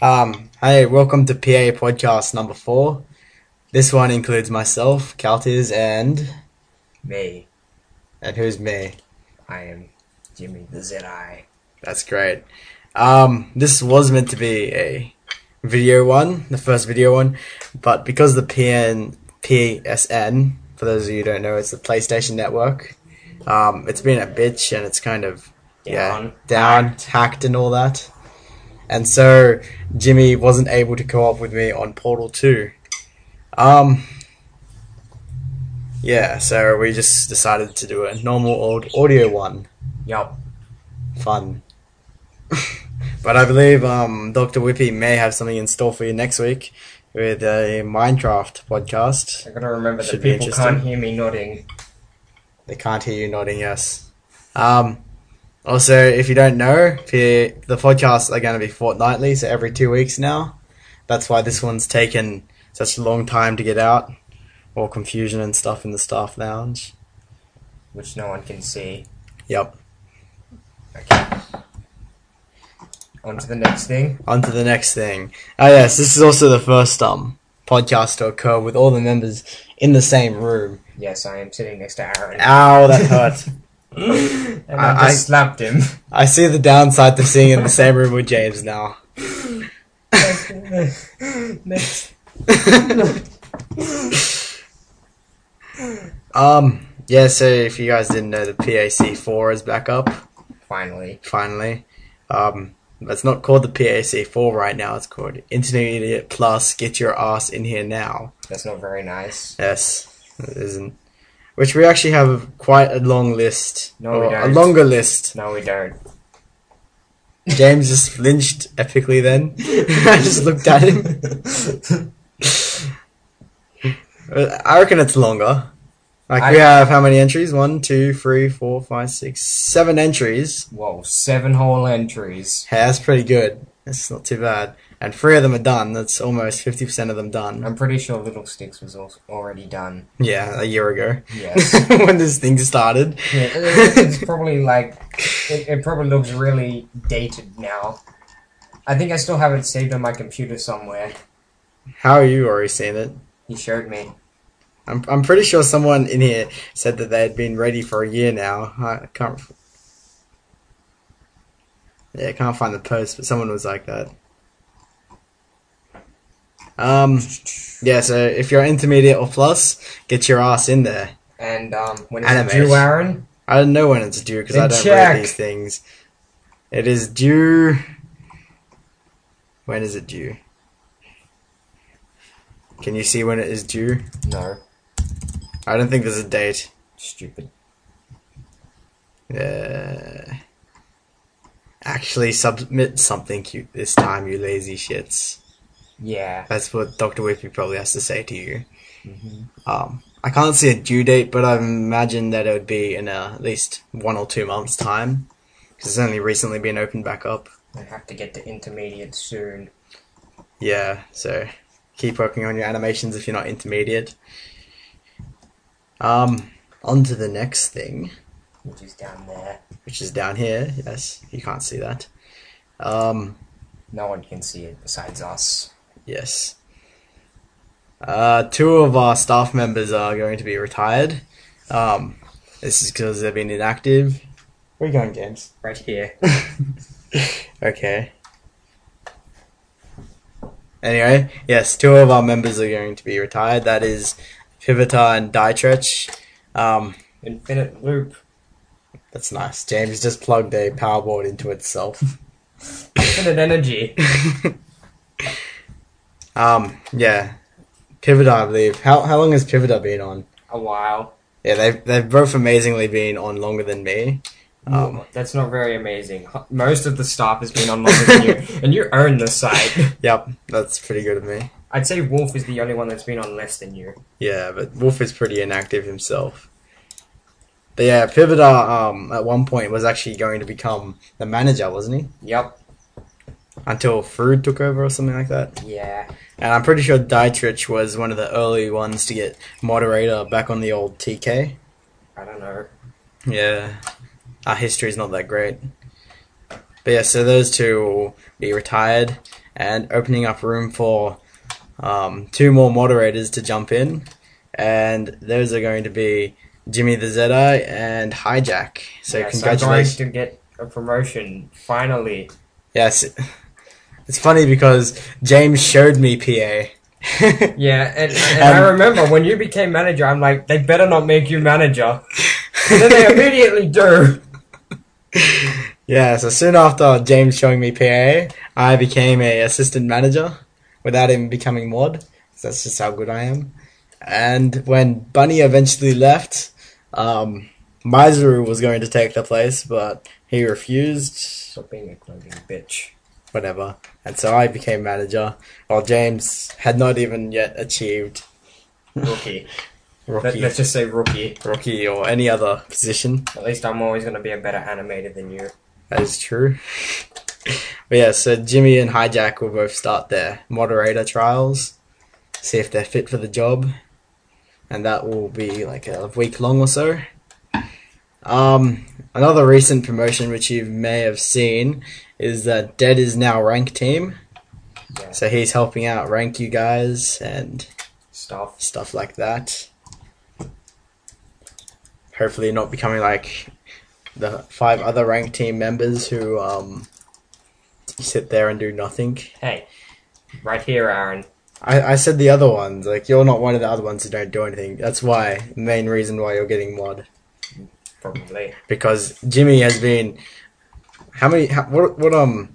Hey, welcome to PA Podcast number 4. This one includes myself, Kaltiz, and... Me. And who's me? I am Jimmy-the-Zedi. That's great. This was meant to be a video one, the first video one, but because the PSN, for those of you who don't know, it's the PlayStation Network, it's been a bitch and it's kind of, hacked and all that. And so, Jimmy wasn't able to co-op with me on Portal 2. Yeah, so we just decided to do a normal old audio one. Yup. Fun. But I believe Dr. Whippy may have something in store for you next week with a Minecraft podcast. I gotta remember that people can't hear me nodding. They can't hear you nodding, yes. Also, if you don't know, the podcasts are going to be fortnightly, so every 2 weeks now. That's why this one's taken such a long time to get out. All confusion and stuff in the staff lounge. Which no one can see. Yep. Okay. On to the next thing. On to the next thing. Oh yes, this is also the first podcast to occur with all the members in the same room. Yes, I am sitting next to Aaron. Ow, that hurt. And I just slapped him. I see the downside to seeing in the same room with James now. Next. Yeah, so if you guys didn't know, the PAC4 is back up. Finally. It's not called the PAC4 right now, it's called Intermediate Plus, Get Your Ass in Here Now. That's not very nice. Yes, it isn't. Which we actually have quite a long list. No, we don't. A longer list. No, we don't. James just flinched epically then. I just looked at him. I reckon it's longer. We have how many entries? 1, 2, 3, 4, 5, 6, 7 entries. Whoa, 7 whole entries. Yeah, that's pretty good. That's not too bad. And 3 of them are done. That's almost 50% of them done. I'm pretty sure Little Sticks was already done. Yeah, a year ago. Yes. When this thing started. Yeah, it's probably it probably looks really dated now. I think I still have it saved on my computer somewhere. How are you already seeing it? He showed me. I'm pretty sure someone in here said that they had been ready for a year now. I can't find the post, but someone was like that. Yeah, so if you're intermediate or plus, get your ass in there. And when is it due, Aaron? I don't know when it's due because I don't read these things. It is due. When is it due? Can you see when it is due? No. I don't think there's a date. Stupid. Actually submit something cute this time, you lazy shits. Yeah. That's what Dr. Whippy probably has to say to you. Mm-hmm. I can't see a due date, but I imagine that it would be in at least 1 or 2 months' time. Because it's only recently been opened back up. I have to get to intermediate soon. Yeah, so keep working on your animations if you're not intermediate. On to the next thing. Which is down there. Which is down here, yes. You can't see that. No one can see it besides us. Yes. 2 of our staff members are going to be retired. This is because they've been inactive. Where are you going, James? Right here. Okay. Anyway, yes, 2 of our members are going to be retired. That is Pivotar and Diettrich. Infinite loop. That's nice. James just plugged a power board into itself. Infinite energy. Yeah. Pivotar, I believe. How long has Pivotar been on? A while. Yeah, they've both amazingly been on longer than me. That's not very amazing. Most of the staff has been on longer than you, and you earn the site. Yep, that's pretty good of me. I'd say Wolf is the only one that's been on less than you. Yeah, but Wolf is pretty inactive himself. But yeah, Pivotar at one point was actually going to become the manager, wasn't he? Yep. Until Frood took over or something like that. Yeah. And I'm pretty sure Diettrich was one of the early ones to get Moderator back on the old TK. I don't know. Yeah. Our history's not that great. But yeah, so those 2 will be retired. and opening up room for 2 more moderators to jump in, and those are going to be Jimmy-the-Zedi and Hijack. So yes, congratulations. I'm going to get a promotion, finally. Yes. It's funny because James showed me PA. Yeah, and I remember when you became manager, I'm like, they better not make you manager. And then they immediately do. Yeah, so soon after James showing me PA, I became a assistant manager without even becoming mod. So that's just how good I am. And when Bunny eventually left, Miseru was going to take the place, but he refused. Stop being a clothing bitch. Whatever. And so I became manager, while James had not even yet achieved Rookie. rookie, Let's just say rookie. rookie or any other position. At least I'm always going to be a better animator than you. That is true. But yeah, so Jimmy and Hijack will both start their moderator trials, see if they're fit for the job, and that will be like a week long or so. Another recent promotion which you may have seen is that Dead is now rank team. Yeah. So he's helping out rank you guys and Stuff. like that. Hopefully not becoming like the 5 other rank team members who sit there and do nothing. Hey, right here, Aaron. I said the other ones, like you're not one of the other ones who don't do anything. That's why, the main reason why you're getting mod. Probably. Because Jimmy has been, what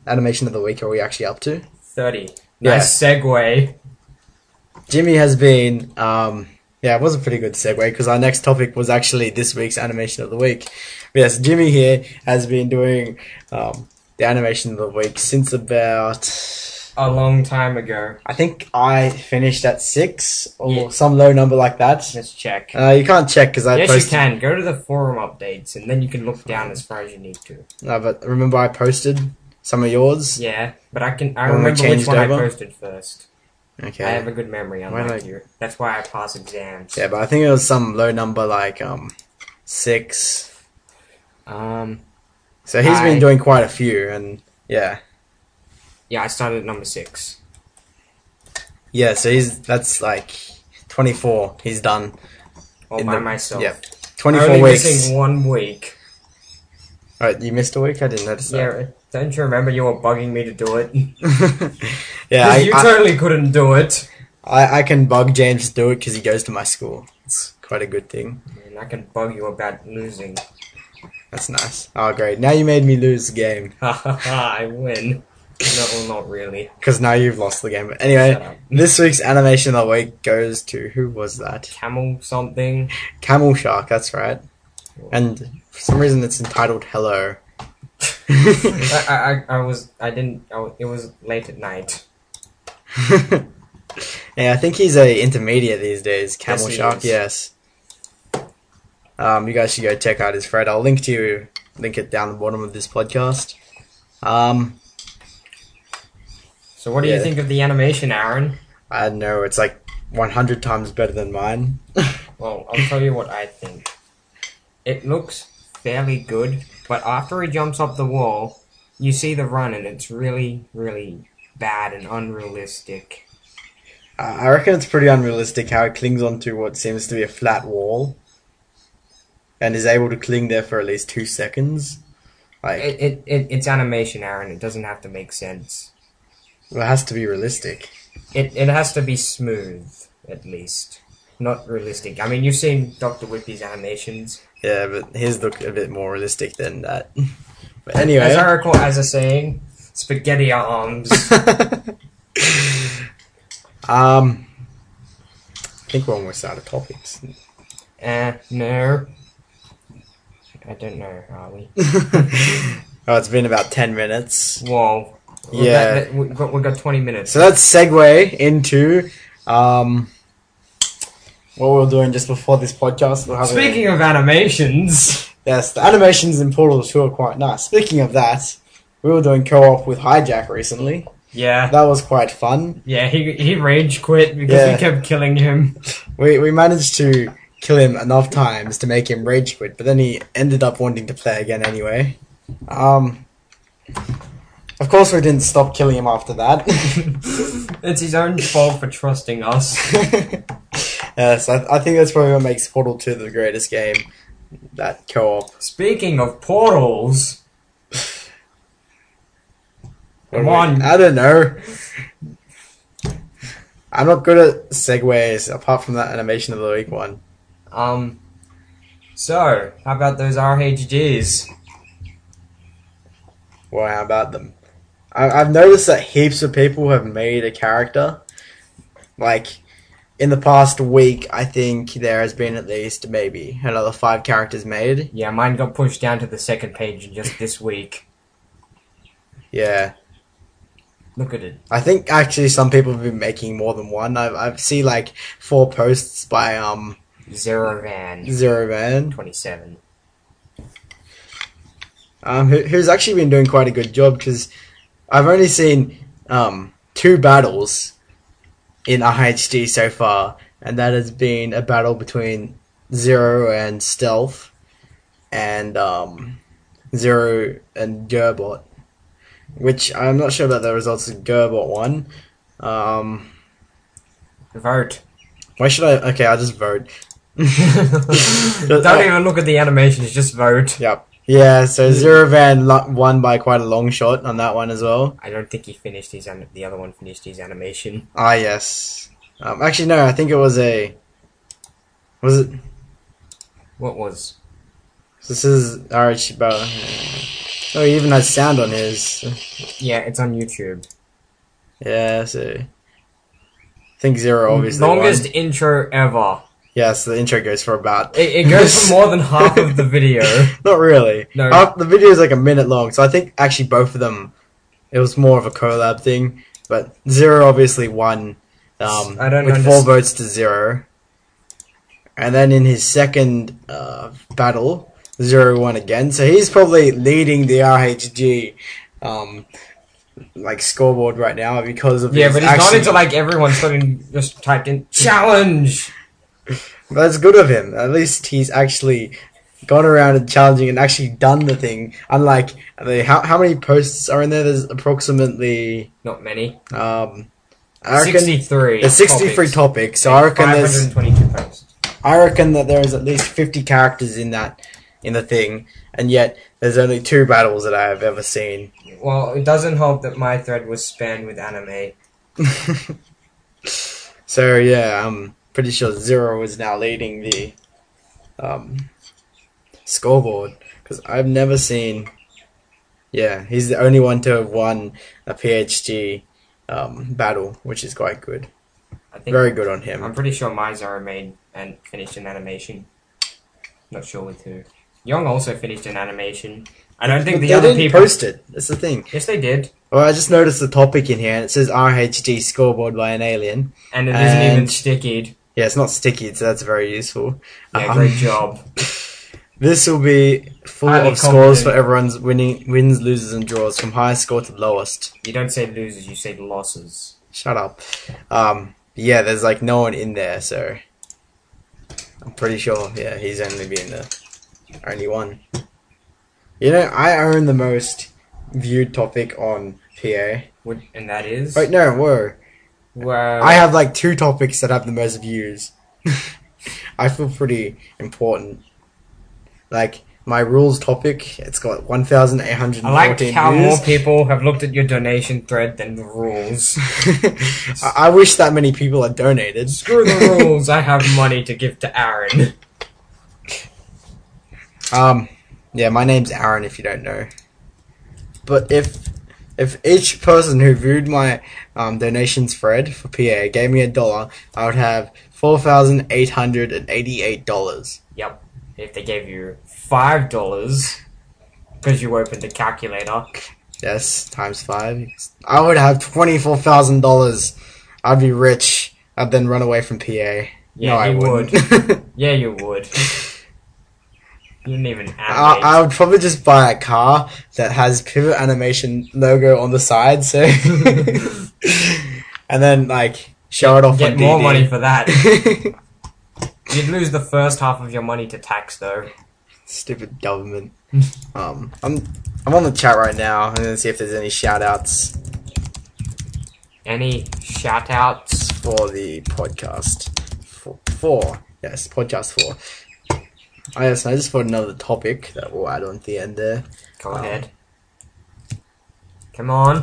animation of the week are we actually up to? 30. Yeah. Nice segue. Jimmy has been, yeah, it was a pretty good segue because our next topic was actually this week's animation of the week. But yes, Jimmy here has been doing the animation of the week since about A long time ago. I think I finished at 6 or Yeah. some low number like that. Let's check. You can't check because I Yes, posted. you can. Go to the forum updates, and then you can look down as far as you need to. No, but remember I posted some of yours. Yeah, but I When we remember which changed one I over? posted first. Okay. I have a good memory, unlike Why did you. That's why I pass exams. Yeah, but I think it was some low number like 6. So he's been doing quite a few, and yeah. Yeah, I started at number 6. Yeah, so that's like 24 he's done. All by myself. Yeah, 24 Only weeks. missing 1 week. Right, you missed a week? I didn't notice that. Yeah, don't you remember you were bugging me to do it? Yeah, You totally couldn't do it. I can bug James to do it because he goes to my school. It's quite a good thing. And I can bug you about losing. That's nice. Oh, great. Now you made me lose the game. Ha ha ha, I win. No, well, not really. Because now you've lost the game. But Shut anyway, up. this week's animation of the week goes to... Who was that? Camel something. Camel Shark, that's right. And for some reason it's entitled Hello. It was late at night. Yeah, I think he's a intermediate these days. Camel Yes, he Shark, is. yes. You guys should go check out his thread. I'll link it down the bottom of this podcast. So what do you Yeah. think of the animation, Aaron? I don't know, it's like 100 times better than mine. Well, I'll tell you what I think. It looks fairly good, but after he jumps up the wall, you see the run and it's really, really bad and unrealistic. I reckon it's pretty unrealistic how it clings onto what seems to be a flat wall. And is able to cling there for at least 2 seconds. Like, It's animation, Aaron. It doesn't have to make sense. well, it has to be realistic. It has to be smooth, at least. Not realistic. I mean, you've seen Dr. Whippy's animations. Yeah, but his look a bit more realistic than that. But anyway. As I recall, as a saying, spaghetti arms. I think we're almost out of topics. No. I don't know, are we? Oh, it's been about 10 minutes. Whoa. Yeah. We've got 20 minutes. So let's segue into what we were doing just before this podcast. We'll have Speaking of animations... yes, the animations in Portal 2 are quite nice. Speaking of that, we were doing co-op with Hijack recently. Yeah. That was quite fun. Yeah, he rage quit because Yeah. we kept killing him. We managed to kill him enough times to make him rage quit, but then he ended up wanting to play again anyway. Of course, we didn't stop killing him after that. It's his own fault for trusting us. Yes, I think that's probably what makes Portal 2 the greatest game. That co-op. Speaking of portals... Come on. I don't know. I'm not good at segues, apart from that animation of the week one. So, how about those RHGs? Well, how about them? I've noticed that heaps of people have made a character. Like, in the past week, I think there has been at least maybe another 5 characters made. Yeah, mine got pushed down to the second page just this week. Yeah. Look at it. I think actually some people have been making more than one. I've seen like 4 posts by Zerovan 27. Who's actually been doing quite a good job, because I've only seen 2 battles in RHG so far, and that has been a battle between Zero and Stealth, and Zero and Gerbot. Which I'm not sure about the results of Gerbot 1. Vote. Why should I? Okay, I'll just vote. Don't even look at the animations, just vote. Yep. Yeah, so Zerovan won by quite a long shot on that one as well. I don't think he finished his... the other one finished his animation. Ah, yes. Actually, no, I think it was a... Was it? What was? This is RHG Battles. Oh, he even has sound on his. Yeah, it's on YouTube. Yeah, so... I think Zero obviously Longest won. intro ever. Yes, the intro goes for about... It goes for more than half of the video. Not really. No. The video is like a minute long, so I think actually both of them, it was more of a collab thing. But Zero obviously won I don't with 4 votes to 0. And then in his second battle, Zero won again. So he's probably leading the RHG like scoreboard right now because of Yeah, his but he's not into like everyone suddenly just typed in challenge. That's good of him. At least he's actually gone around and challenging and actually done the thing. Unlike how many posts are in there? There's approximately not many. I reckon 63. There's 63 topics. So I reckon 522 posts. I reckon that there is at least 50 characters in the thing, and yet there's only 2 battles that I have ever seen. Well, it doesn't help that my thread was spammed with anime. So yeah, I'm pretty sure Zero is now leading the scoreboard, because I've never seen. Yeah, he's the only one to have won a PhD battle, which is quite good. I think Very good on him. I'm pretty sure my Zoro made and finished an animation. Not sure with who. Young also finished an animation. I don't think the other didn't people post it. That's the thing. Yes, they did. Well, I just noticed the topic in here, and it says RHG scoreboard by an alien. And it isn't even stickied. Yeah, it's not sticky, so that's very useful. Yeah, great job. This will be full Highly of scores for confident. everyone's wins, losers, and draws, from highest score to lowest. You don't say losers, you say losses. Shut up. Yeah, there's like no one in there, so I'm pretty sure. Yeah, he's only been the only one. You know, I own the most viewed topic on PA. And that is? Wait, no, whoa. Well, I have like 2 topics that have the most views. I feel pretty important. Like, my rules topic, it's got 1,814 I like how views. more people have looked at your donation thread than the rules. I wish that many people had donated. Screw the rules, I have money to give to Aaron. Yeah, my name's Aaron, if you don't know. But if each person who viewed my donations thread for PA gave me $1, I would have $4,888. Yep. If they gave you $5 because you opened a calculator. Yes, times 5. I would have $24,000. I'd be rich. I'd then run away from PA. Yeah, No, I you would. wouldn't. Yeah, you would. You didn't even animate. I would probably just buy a car that has Pivot Animation logo on the side, so and then like show it off. Get on more DD. money for that. You'd lose the first half of your money to tax, though. Stupid government. I'm on the chat right now. I'm gonna see if there's any shout outs Any shout outs? for the podcast. Four. Yes, podcast 4. I just put another topic that we'll add on at the end there. Go ahead. Come on.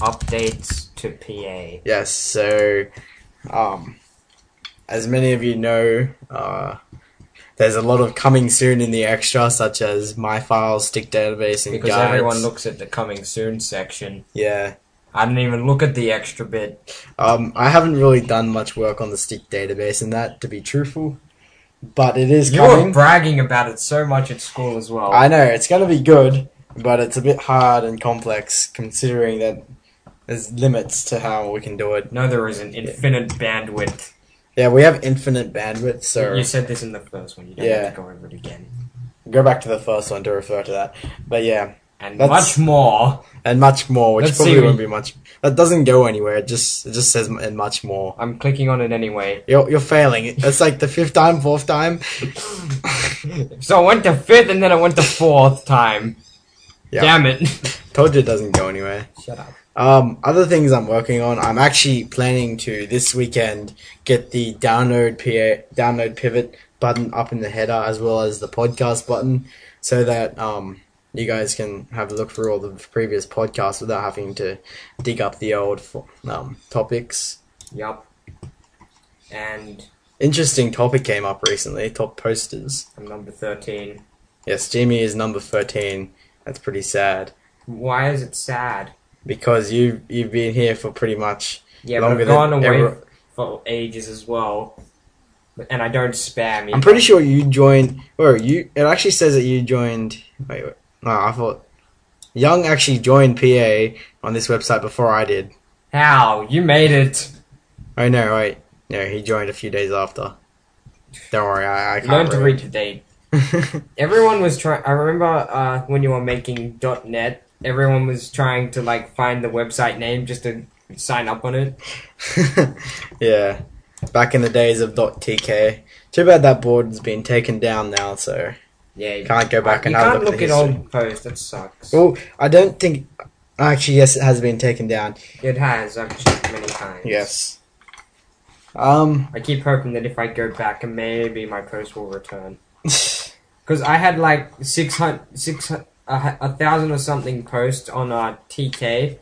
Updates to PA. Yes, so as many of you know, there's a lot of coming soon in the extra, such as my files, stick database, and Because guides. everyone looks at the coming soon section. Yeah. I didn't even look at the extra bit. I haven't really done much work on the stick database and that, to be truthful. But it is You coming. were bragging about it so much at school as well. I know, it's going to be good, but it's a bit hard and complex considering that there's limits to how we can do it. No, there isn't. Infinite bandwidth. Yeah, we have infinite bandwidth, so You said this in the first one. You don't have to go over it again. go back to the first one to refer to that. But yeah, And That's- much more. and much more, which Let's probably see. won't be much. That doesn't go anywhere. It just says and much more. I'm clicking on it anyway. You're failing. That's like the 5th time, 4th time. So I went to 5th and then I went to 4th time. Yeah. Damn it. Told you it doesn't go anywhere. Shut up. Other things I'm working on. I'm actually planning to this weekend get the download pivot button up in the header as well as the podcast button, so that you guys can have a look through all the previous podcasts without having to dig up the old topics. Yup. And Interesting topic came up recently. Top posters. I'm number 13. Yes, Jimmy is number 13. That's pretty sad Why is it sad? because you've been here for pretty much Yeah, but longer I've gone than away ever. for ages as well. And I don't spam. I'm pretty sure you joined. Or it actually says that you joined. Wait. No, I thought Young actually joined PA on this website before I did. How? You made it. Oh no, wait. No, he joined a few days after. Don't worry, I can't. Learn to read the date. Everyone was trying. I remember when you were making .net, everyone was trying to like find the website name just to sign up on it. Yeah, back in the days of .tk. Too bad that board's been taken down now, so Yeah, you can't go back and you have a can't look look at at history. old posts. That sucks. Well, I don't think. Actually, yes, it has been taken down. It has. I've checked many times. Yes. I keep hoping that if I go back, maybe my post will return. Because I had like 1,000 or something posts on TK,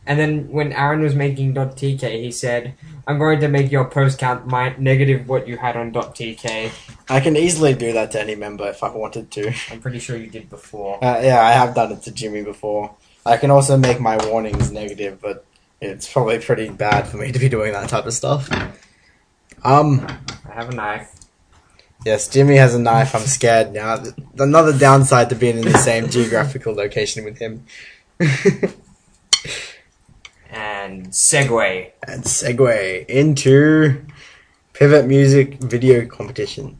and then when Aaron was making .tk, he said, "I'm going to make your post count negative what you had on .tk." I can easily do that to any member if I wanted to. I'm pretty sure you did before. Yeah, I have done it to Jimmy before. I can also make my warnings negative, but it's probably pretty bad for me to be doing that type of stuff. I have a knife. Yes, Jimmy has a knife. I'm scared now. Another downside to being in the same geographical location with him. And segue. And segue into Pivot Music Video Competition.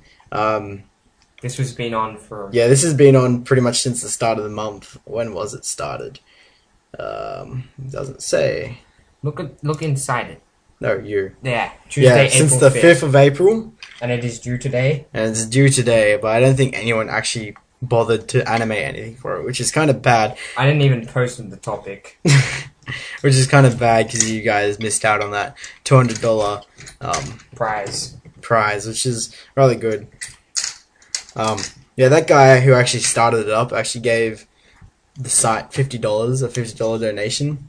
This has been on for... Yeah, this has been on pretty much since the start of the month. When was it started? It doesn't say. Look inside it. No, you. Yeah, Tuesday, Yeah, since April the 5th. 5th of April. And it is due today. And it's due today, but I don't think anyone actually bothered to animate anything for it, which is kind of bad. I didn't even post the topic. Which is kind of bad because you guys missed out on that $200 prize, which is really good. Yeah, that guy who actually started it up actually gave the site $50, a $50 donation.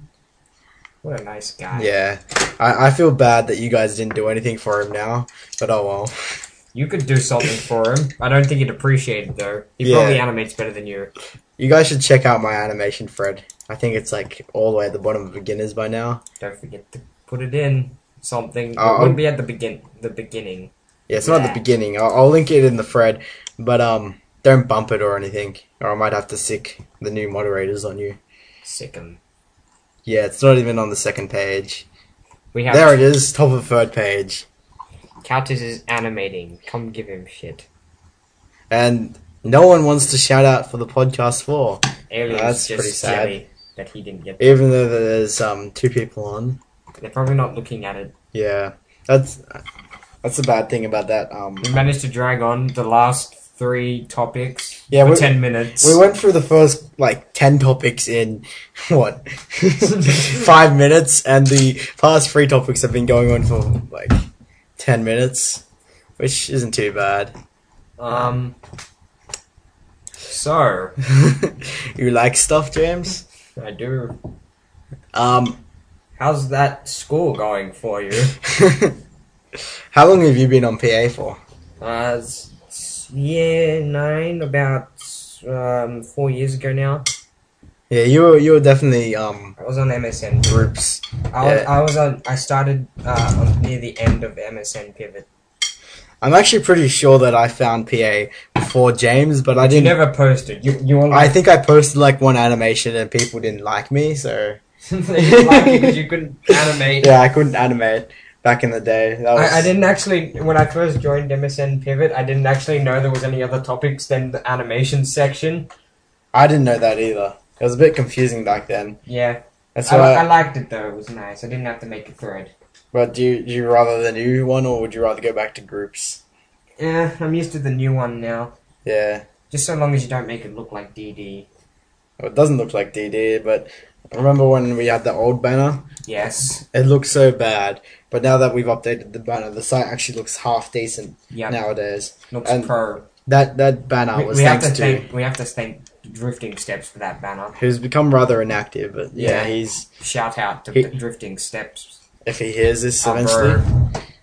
What a nice guy. Yeah, I feel bad that you guys didn't do anything for him now, but oh well. You could do something for him. I don't think he'd appreciate it though. He Yeah. probably animates better than you. You guys should check out my animation thread. I think it's like all the way at the bottom of beginners by now. Don't forget to put it in something. Oh, It wouldn't be at the beginning. Yeah, it's not at the beginning. I'll link it in the thread, but don't bump it or anything, or I might have to sick the new moderators on you. Sick 'em. Yeah, it's not even on the second page. We have There it is, top of the third page. Kaltiz is animating. Come give him shit. And no one wants to shout out for the podcast 4. Aliens That's just pretty sad. jelly that he didn't get. Even though there's 2 people on. They're probably not looking at it. Yeah, that's a bad thing about that. We managed to drag on the last 3 topics Yeah, for 10 minutes. We went through the first like 10 topics in what 5 minutes, and the past 3 topics have been going on for like 10 minutes, which isn't too bad. So You like stuff, James? I do. How's that school going for you? How long have you been on PA for? Year 9, about 4 years ago now. Yeah, you were definitely I was on MSN groups. I started near the end of MSN Pivot. I'm actually pretty sure that I found PA before James, but I didn't. You never posted. You were like, I think I posted like one animation and people didn't like me, so. They didn't like you because you couldn't animate. Yeah, I couldn't animate back in the day. That was... I didn't actually, when I first joined MSN Pivot, I didn't actually know there was any other topics than the animation section. I didn't know that either. It was a bit confusing back then. Yeah. That's why I liked it though, it was nice. I didn't have to make a thread. But do you rather the new one, or would you rather go back to groups? Yeah, I'm used to the new one now. Yeah. Just so long as you don't make it look like DD. Well, it doesn't look like DD, but I remember when we had the old banner? Yes. It looked so bad. But now that we've updated the banner, the site actually looks half decent nowadays. Looks and pro. That banner was thanks to... We have to thank Drifting Steps for that banner. Who's become rather inactive, but yeah, he's... Shout out to Drifting Steps. If he hears this eventually.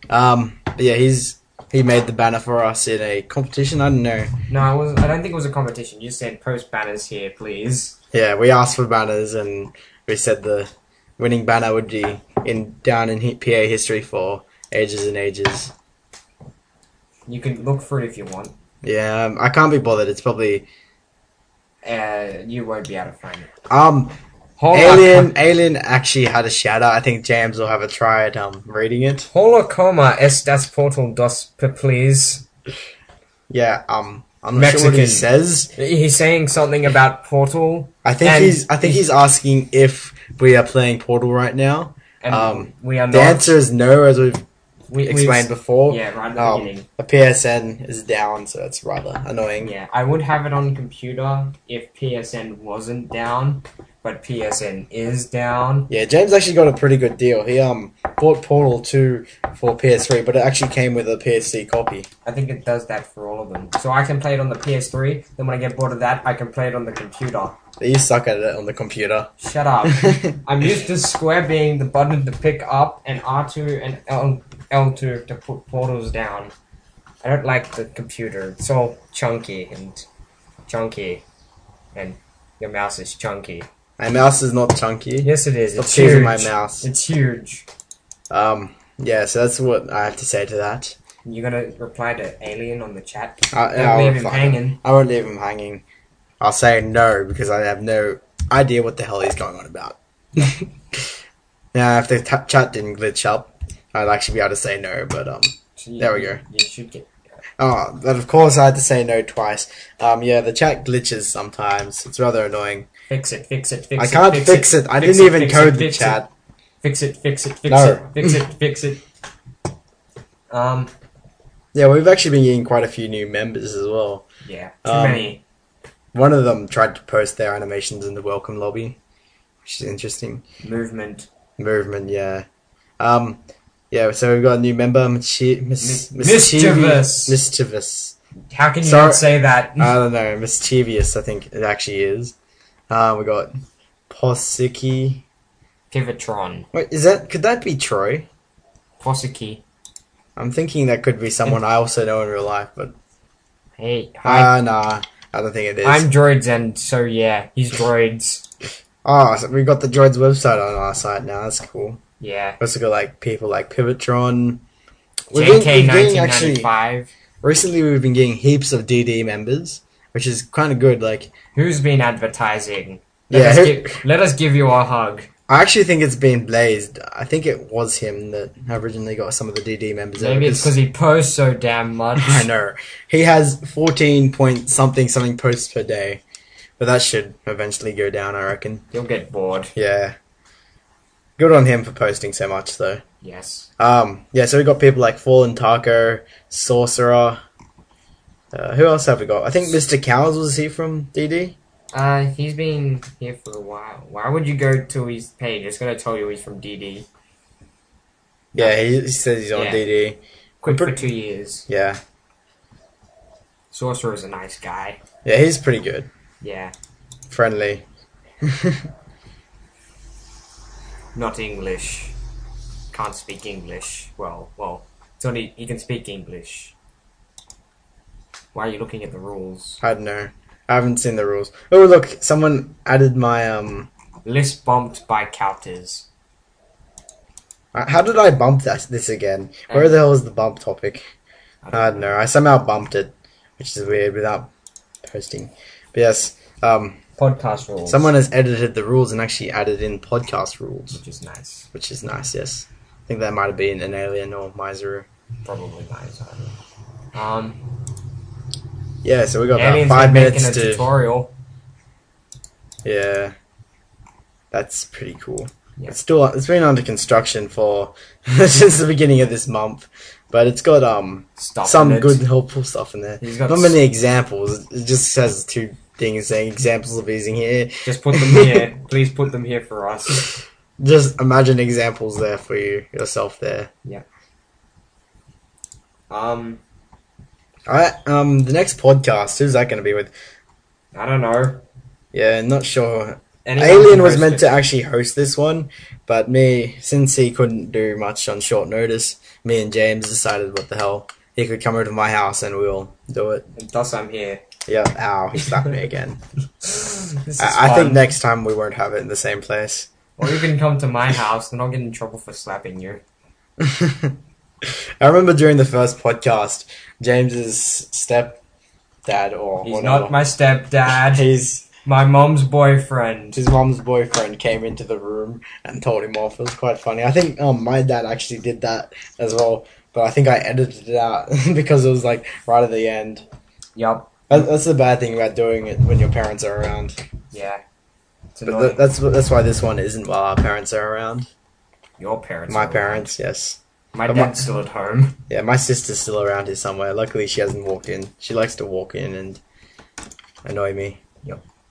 But yeah, he made the banner for us in a competition. I don't know. No, I don't think it was a competition. You just said post banners here, please. Yeah, we asked for banners, and we said the winning banner would be down in PA history for ages and ages. You can look for it if you want. Yeah, I can't be bothered. It's probably... you won't be able to find it. Alien actually had a shout out. I think James will have a try at reading it. Hola coma estas portal dos please. Yeah, I'm not Mexican. sure what he says. He's saying something about Portal. I think he's asking if we are playing Portal right now. And we are not. The answer is no, as we've explained before. Yeah, right at the beginning. The PSN is down, so that's rather annoying. Yeah, I would have it on computer if PSN wasn't down, but PSN is down. Yeah, James actually got a pretty good deal. He bought Portal 2 for PS3, but it actually came with a PS3 copy. I think it does that for all of them. So I can play it on the PS3, then when I get bored of that, I can play it on the computer. You suck at it on the computer. Shut up. I'm used to square being the button to pick up, and R2 and L2 to put portals down. I don't like the computer. It's all chunky and chunky, and your mouse is chunky. My mouse is not chunky. Yes, it is. It's huge. My mouse. It's huge. Yeah, so that's what I have to say to that. You gonna reply to Alien on the chat? Don't leave him hanging. I won't leave him hanging. I'll say no, because I have no idea what the hell he's going on about. Now, if the chat didn't glitch up, I'd actually be able to say no, but there we go. You should get... Oh, but of course I had to say no twice. Yeah, the chat glitches sometimes. It's rather annoying. Fix it. I can't fix it. I didn't even code the chat. Fix it. Fix it. Yeah, we've actually been getting quite a few new members as well. Yeah, too many. One of them tried to post their animations in the welcome lobby, which is interesting. Movement, yeah. Yeah, so we've got a new member, Mischievous. How can you not say that? I don't know, Mischievous, I think it actually is. We got Posiki. Pivotron. Wait, could that be Troy? Posiki. I'm thinking that could be someone I also know in real life, but... Hey, hi. Nah, I don't think it is. I'm Droids, and so yeah, he's Droids. Oh, so we've got the Droids website on our site now, that's cool. Yeah. We also got like people like Pivotron. JK1995. Recently we've been getting heaps of DD members, which is kind of good. Like, who's been advertising? Let us give you a hug. I actually think it's been Blazed. I think it was him that originally got some of the DD members. Maybe it's because he posts so damn much. I know. He has 14 point something posts per day. But that should eventually go down, I reckon. You'll get bored. Yeah. Good on him for posting so much, though. Yes. Yeah, so we got people like Fallen Taco, Sorcerer. Who else have we got? I think Mr. Cows, was he from DD? He's been here for a while. Why would you go to his page? It's gonna tell you he's from DD. Yeah, he says he's on Yeah. DD. Quit for 2 years. Yeah. Sorcerer's a nice guy. Yeah, he's pretty good. Yeah. Friendly. Not English. Can't speak English. Well, it's only he can speak English. Why are you looking at the rules? I don't know. I haven't seen the rules. Oh, look, someone added my List bumped by Kaltiz. How did I bump this again? Where the hell is the bump topic? I don't know. I somehow bumped it, which is weird without posting. But yes, Podcast rules. someone has edited the rules and actually added in podcast rules, Which is nice. which is nice. Yes, I think that might have been an alien or Miseru. Probably nice. Yeah, so we got Aliens about 5 making minutes a to. tutorial. Yeah, that's pretty cool. Yeah. It's been under construction for since the beginning of this month, but it's got Stuff some in it. good helpful stuff in there. He's got Not many examples. It just says 2 things saying examples of using here. Just put them here. Please put them here for us. Just imagine examples there for yourself there. Alright, the next podcast, who's that going to be with? I don't know. Yeah, not sure. Anyone Alien can was host meant it. to actually host this one, but since he couldn't do much on short notice, me and James decided what the hell. He could come over to my house and we'll do it. And thus I'm here. Yeah, ow, he slapped me again. This is I think fun. next time we won't have it in the same place. Or you can come to my house and I'll get in trouble for slapping you. I remember during the first podcast, James's stepdad or He's whatever, not my stepdad. his My mom's boyfriend. mom's boyfriend came into the room and told him off. It was quite funny. I think my dad actually did that as well, but I think I edited it out because it was like right at the end. Yup. That's the bad thing about doing it when your parents are around. Yeah. It's But annoying. that's why this one isn't while our parents are around. Your parents. My are parents, yes. My But dad's still at home. Yeah, my sister's still around here somewhere. Luckily, she hasn't walked in. She likes to walk in and annoy me.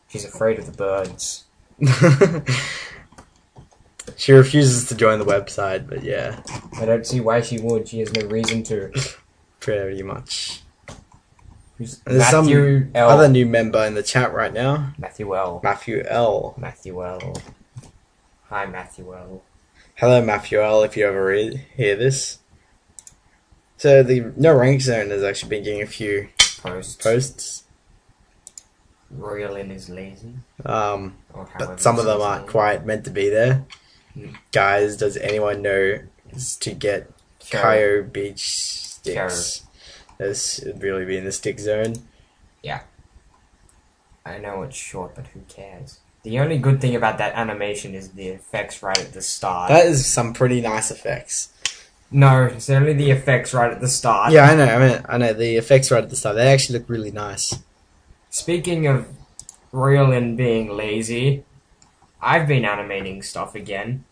She's afraid of the birds. She refuses to join the website, but yeah, I don't see why she would. She has no reason to. pretty much. Who's And there's Matthew some L. other new member in the chat right now. Matthew L. Matthew L. Matthew L. Hi, Matthew L. Hello, Matthew L. If you ever hear this. So the No Rank Zone has actually been getting a few posts. Royalin is lazy. Or Or but some of them aren't quite meant to be there. Mm. Guys, does anyone know to get Kyo Beach sticks? This would really be in the stick zone. I know it's short, but who cares? The only good thing about that animation is the effects right at the start. That is some pretty nice effects. No, it's only the effects right at the start. Yeah, I know. I know the effects right at the start. They actually look really nice. Speaking of Royalin being lazy, I've been animating stuff again.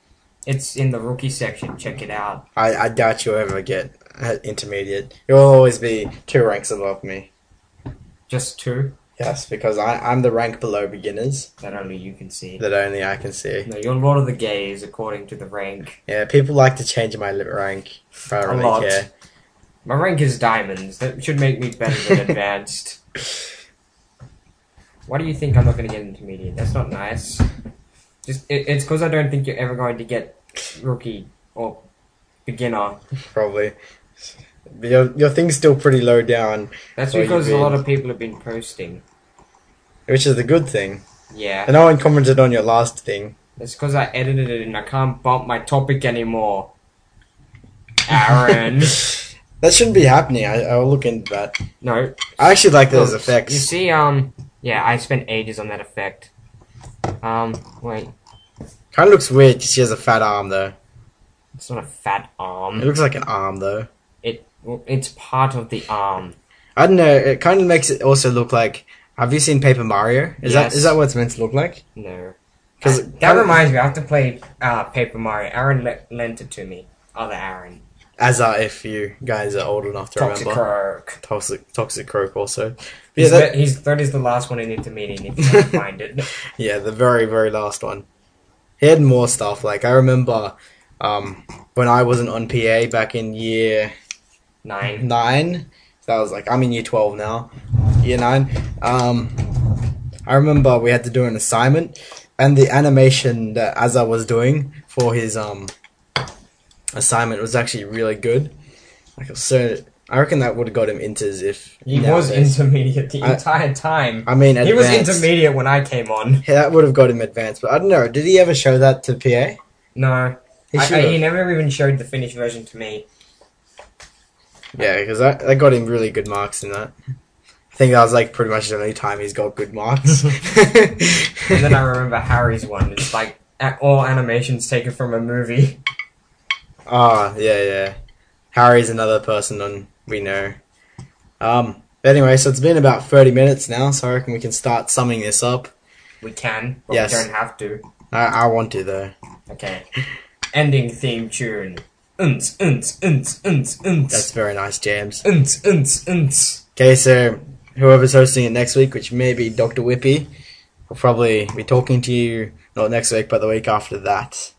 It's in the rookie section. Check it out. I doubt you'll ever get intermediate. You'll always be 2 ranks above me. Just 2 Yes, because I'm the rank below beginners that only you can see. that only I can see. No, you're Lord of the Gays according to the rank. Yeah, people like to change my rank. If I don't A really lot. care. My rank is diamonds. That should make me better than advanced. Why do you think I'm not going to get intermediate? That's not nice. It's because I don't think you're ever going to get rookie or beginner. Probably. But your thing's still pretty low down, That's Well, because you've a lot been- of people have been posting. which is the good thing. Yeah. And no one commented on your last thing. It's because I edited it and I can't bump my topic anymore. Aaron. That shouldn't be happening. I'll look into that. No. I actually like those Look, effects. You see, yeah, I spent ages on that effect. Wait. Kind of looks weird 'cause she has a fat arm though. It's not a fat arm. It looks like an arm though. It's part of the arm. I don't know. It kind of makes it also look like. Have you seen Paper Mario? Is Yes. that what it's meant to look like? No. 'Cause That reminds me, I have to play Paper Mario. Aaron lent it to me. Other Aaron. if you guys are old enough to Toxic remember. Croak. Toxic Croak also. That is the last one in Intermediate if you can find it. Yeah, the very, very last one. He had more stuff. Like, I remember when I wasn't on PA back in year 9. So I was like, I'm in year 12 now. Year 9. I remember we had to do an assignment, and the animation that Azza was doing for his assignment was actually really good. Like, so I reckon that would have got him inters if he was intermediate the entire time. I mean, he was intermediate when I came on. Yeah, that would have got him advanced, but I don't know. Did he ever show that to PA? No, he never even showed the finished version to me. Yeah, because that got him really good marks in that. I think that was like pretty much the only time he's got good marks. And then I remember Harry's one. It's like all animations taken from a movie. Ah, yeah. Harry's another person we know. But anyway, so it's been about 30 minutes now, so I reckon we can start summing this up. We can, but yes. We don't have to. I want to, though. Okay. Ending theme tune. That's very nice, James. Unts. Okay, so whoever's hosting it next week, which may be Dr. Whippy, will probably be talking to you, not next week, but the week after that.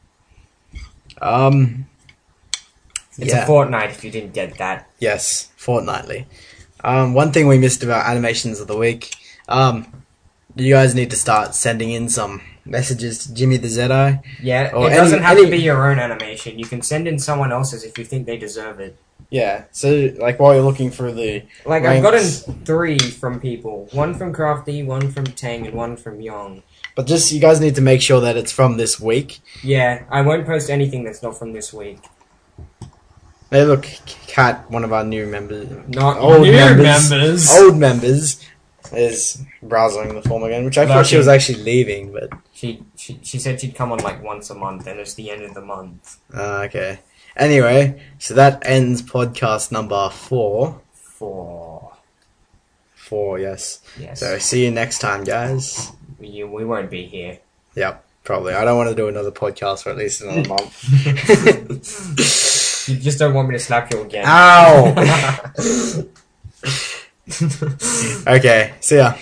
It's a fortnight if you didn't get that. Yes, fortnightly. One thing we missed about animations of the week, you guys need to start sending in some messages to Jimmy-the-Zedi. Yeah, it doesn't have to be your own animation. You can send in someone else's if you think they deserve it. Yeah, so like while you're looking through the like ranks, I've gotten 3 from people. 1 from Crafty, 1 from Tang, and 1 from Yong. But just you guys need to make sure that it's from this week. Yeah, I won't post anything that's not from this week. Hey, look, Kat, one of our new members, old members, is browsing the form again, which I thought she was actually leaving, but she said she'd come on like once a month, and it's the end of the month. Okay. Anyway, so that ends podcast number 4. 4, yes. So see you next time, guys. We won't be here. Yep, probably. I don't want to do another podcast for at least another month. You just don't want me to slap you again. Ow! Okay, see ya.